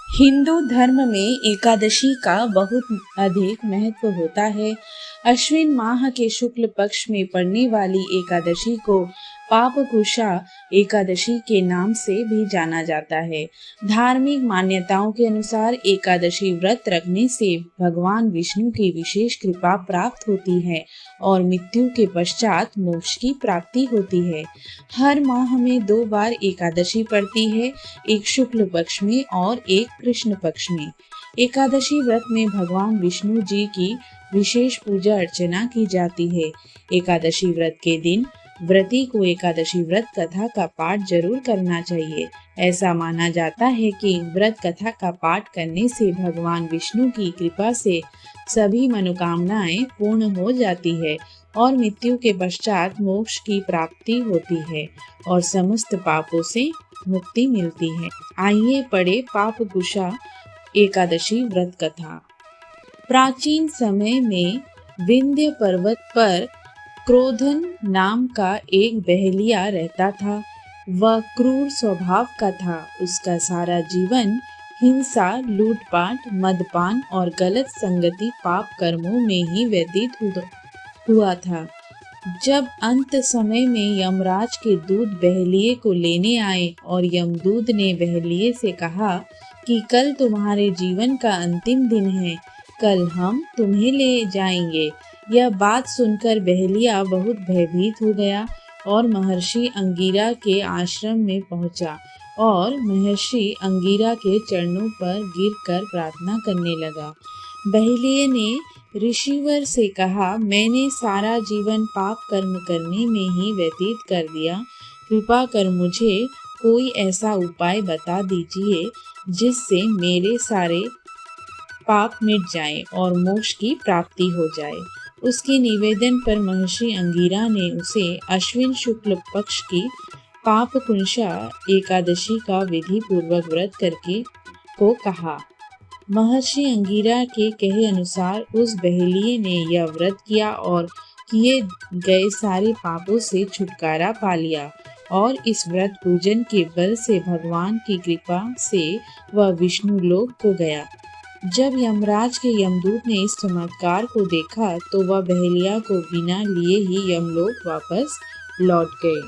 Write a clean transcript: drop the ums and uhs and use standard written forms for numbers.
हिंदू धर्म में एकादशी का बहुत अधिक महत्व होता है। अश्विन माह के शुक्ल पक्ष में पड़ने वाली एकादशी को पापकुशा एकादशी के नाम से भी जाना जाता है। धार्मिक मान्यताओं के अनुसार एकादशी व्रत रखने से भगवान विष्णु की विशेष कृपा प्राप्त होती है और मृत्यु के पश्चात मोक्ष की प्राप्ति होती है। हर माह में 2 बार एकादशी पड़ती है, एक शुक्ल पक्ष में और एक कृष्ण पक्ष में। एकादशी व्रत में भगवान विष्णु जी की विशेष पूजा अर्चना की जाती है। एकादशी व्रत के दिन व्रती को एकादशी व्रत कथा का पाठ जरूर करना चाहिए। ऐसा माना जाता है कि व्रत कथा का पाठ करने से भगवान विष्णु की कृपा से सभी मनोकामनाएं पूर्ण हो जाती है और मृत्यु के पश्चात मोक्ष की प्राप्ति होती है और समस्त पापों से मुक्ति मिलती है। आइए पढ़े पापकुशा एकादशी व्रत कथा। प्राचीन समय में विंध्य पर्वत पर क्रोधन नाम का एक बहेलिया रहता था। वह क्रूर स्वभाव का था। उसका सारा जीवन हिंसा, लूटपाट, मदपान और गलत संगति पाप कर्मों में ही व्यतीत हुआ था। जब अंत समय में यमराज के दूत बहेलिये को लेने आए और यमदूत ने बहेलिये से कहा कि कल तुम्हारे जीवन का अंतिम दिन है, कल हम तुम्हें ले जाएंगे। यह बात सुनकर बहेलिया बहुत भयभीत हो गया और महर्षि अंगिरा के आश्रम में पहुंचा और महर्षि अंगिरा के चरणों पर गिरकर प्रार्थना करने लगा। बहेलिये ने ऋषिवर से कहा, मैंने सारा जीवन पाप कर्म करने में ही व्यतीत कर दिया। कृपा कर मुझे कोई ऐसा उपाय बता दीजिए जिससे मेरे सारे पाप मिट जाएं और मोक्ष की प्राप्ति हो जाए। उसके निवेदन पर महर्षि अंगिरा ने उसे अश्विन शुक्ल पक्ष की पापकुशा एकादशी का विधि पूर्वक व्रत करके को कहा। महर्षि अंगिरा के कहे अनुसार उस बहेलिये ने यह व्रत किया और किए गए सारे पापों से छुटकारा पा लिया और इस व्रत पूजन के बल से भगवान की कृपा से वह विष्णु लोक को गया। जब यमराज के यमदूत ने इस चमत्कार को देखा तो वह बहेलिया को बिना लिए ही यमलोक वापस लौट गए।